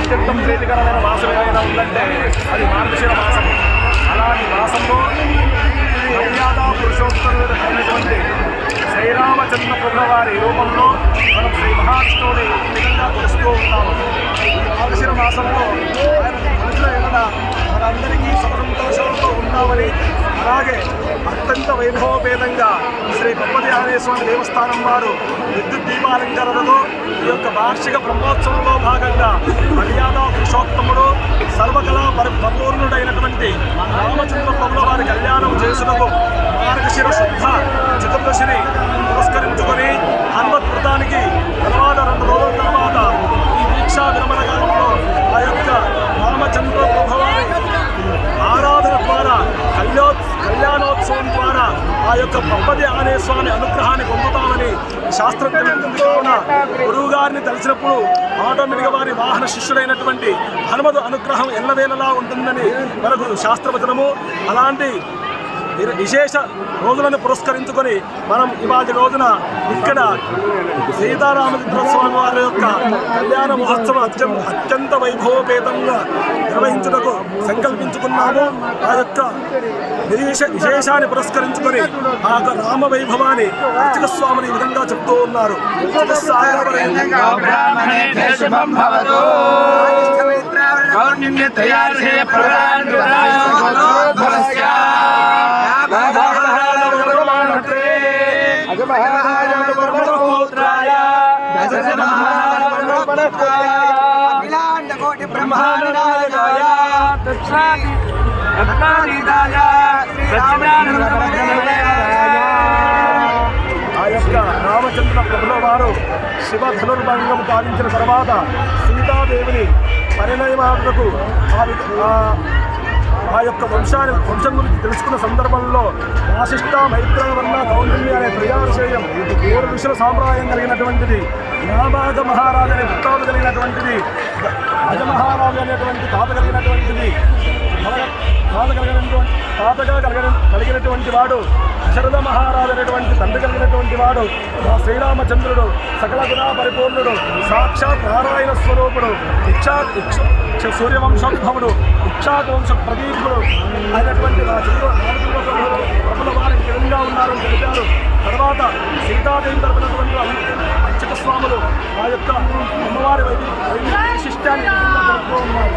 అత్యంత ప్రీతికరమైన మాసం ఏదైనా ఉందంటే అది మార్గశిర మాసం. అలాంటి మాసంలో మర్యాద పురుషోత్తముడు అయినటువంటి శ్రీరామచంద్ర ప్రభుల వారి రూపంలో మనం శ్రీ మహావిష్ణువుని ఈ విధంగా కొలుస్తూ ఉంటాము. ఈ మార్గశిర మాసంలో ఆయన మనుషుల ఎడల మనందరికీ సంతోషంతో ఉంటామని, అలాగే అత్యంత వైభవపేతంగా శ్రీ పద్మతి ఆంజనేయ స్వామి దేవస్థానం వారు విద్యుత్ దీపాలంకరణలో ఈ యొక్క వార్షిక బ్రహ్మోత్సవంలో భాగంగా మర్యాద పురుషోత్తముడు సర్వకళా పరిపూర్ణుడైనటువంటి రామచంద్ర ప్రభుల వారి కళ్యాణం చేసుటకు మార్గశిర శుద్ధ చతుర్దశిని పురస్కరించుకొని హనుమత్ వ్రతానికి తర్వాత 2 రోజుల తర్వాత ఈ దీక్షా విరమణ కాలంలో ఆ యొక్క రామచంద్ర ప్రభు వారి ఆరాధన ద్వారా కళ్యాణోత్సవం ద్వారా ఆ యొక్క పద్మతి ఆంజనేయ స్వామి అనుగ్రహాన్ని పొందుతామని శాస్త్రజ్ఞులు కావున గురువు గారిని తెలిసినప్పుడు ఆటోమేటిక్గా వారి వాహన శిష్యుడైనటువంటి హనుమతు అనుగ్రహం ఎల్లవేళలా ఉంటుందని మనకు శాస్త్రవచనము. అలాంటి విశేష రోజులను పురస్కరించుకొని మనం ఇవాళ రోజున ఇక్కడ సీతారామచంద్ర స్వామి వారి యొక్క కళ్యాణ మహోత్సవం అత్యంత వైభవపేతంగా నిర్వహించుటకు సంకల్పించుకున్నాము. ఆ యొక్క విశేషాన్ని పురస్కరించుకొని ఆ యొక్క రామ వైభవాన్ని అర్చక స్వామిని ఈ విధంగా చెప్తూ ఉన్నారు. ఆ యొక్క రామచంద్ర ప్రభుల వారు శివ ధనుర్భంగం పాలించిన తర్వాత సీతాదేవిని పరిణయమాలకు ఆ యొక్క వంశం గురించి తెలుసుకున్న సందర్భంలో వాసిష్ఠ మైత్రవర్ణ కౌండిన్య అనే త్రయార్షేయం 3 ఋషుల సాంప్రదాయం కలిగినటువంటిది. నాభాగ మహారాజు అనే వృత్తాలు కలిగినటువంటిది, గజమహారాజు అనేటువంటి తాత కలిగినటువంటిది, కలిగినటువంటి వాడు దశరథ మహారాజు అనేటువంటి తండ్రి కలిగినటువంటి వాడు మా శ్రీరామచంద్రుడు సకల గుణ పరిపూర్ణుడు, సాక్షాత్ నారాయణ స్వరూపుడు, సూర్యవంశోద్భవుడు, ఇక్షాకు వంశ ప్రదీపుడు అయినటువంటి మా ప్రభుల వారికి విధంగా ఉన్నారని తెలిపారు. తర్వాత సీతాదేవి తరపునటువంటి అర్చక స్వాములు ఆ యొక్క అమ్మవారి వైశిష్ట్యాన్ని జరుపుతూ ఉన్నారు.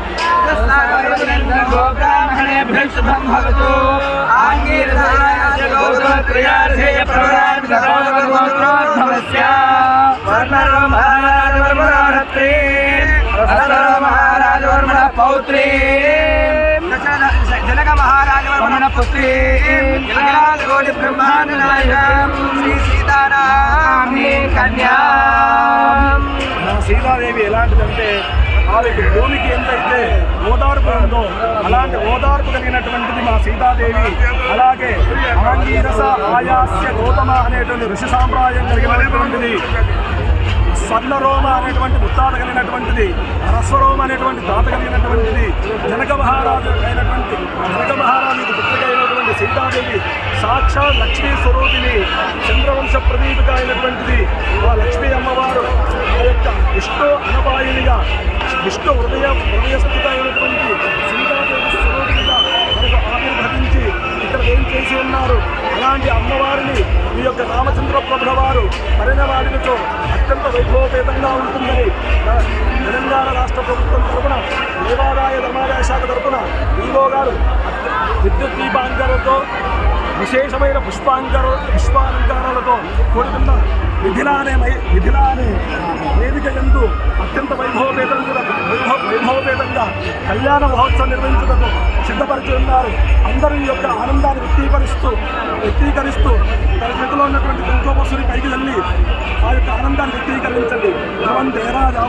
పౌత్రీ జనక మహారాజ పుత్రీ కోటి బ్రహ్మాండ శ్రీ సీతారామి కన్యా. సీతాదేవి ఎలాంటిదంటే ఆమెకు భూమికి ఎంతైతే ఓదార్పు ఉందో అలాంటి ఓదార్పు కలిగినటువంటిది మా సీతాదేవి. అలాగే ఆంగీరస ఆయాస్య గౌతమ అనేటువంటి ఋషి సాంప్రదాయం కలిగినటువంటిది, స్వర్ణరోమ అనేటువంటి ముత్తాత కలిగినటువంటిది, రస్వరోమ అనేటువంటి తాత కలిగినటువంటిది, జనక మహారాజు పుత్రిక అయినటువంటి సీతాదేవి సాక్షాత్ లక్ష్మీ స్వరూపిణి, చంద్రవంశ ప్రదీపిక అయినటువంటిది. ఆ లక్ష్మీ అమ్మవారు ఆ యొక్క విష్ణు అనపాయునిగా విష్ణు హృదయస్థిత అయినటువంటి సీతాదేవి స్వరూపిణిగా మనకు ఆవిర్భవించి ఇక్కడ ఏం చేసి ఉన్నారు. అలాంటి అమ్మవారిని ఈ యొక్క రామచంద్ర ప్రభుల వారు పరిణవాడితో అత్యంత వైభవపేతంగా ఉంటుందని తెలంగాణ రాష్ట్ర ప్రభుత్వం తరఫున దేవాదాయ ధర్మాదాయ శాఖ తరఫున ఈవో గారు విద్యుత్ దీపాలంకరణతో విశేషమైన పుష్పాలంకారాలతో కూడుకున్న విధిలానే వేదిక యందు అత్యంత వైభవపేతంగా కళ్యాణ మహోత్సవం నిర్వహించుటకు సిద్ధపరిచి ఉన్నారు. అందరూ ఈ యొక్క ఆనందాన్ని వ్యక్తీకరిస్తూ తన చేతిలో ఉన్నటువంటి కుంకుమసుని పైకి వెళ్ళి ఆ యొక్క ఆనందాన్ని వ్యక్తీకరించండి. దేవున్నారు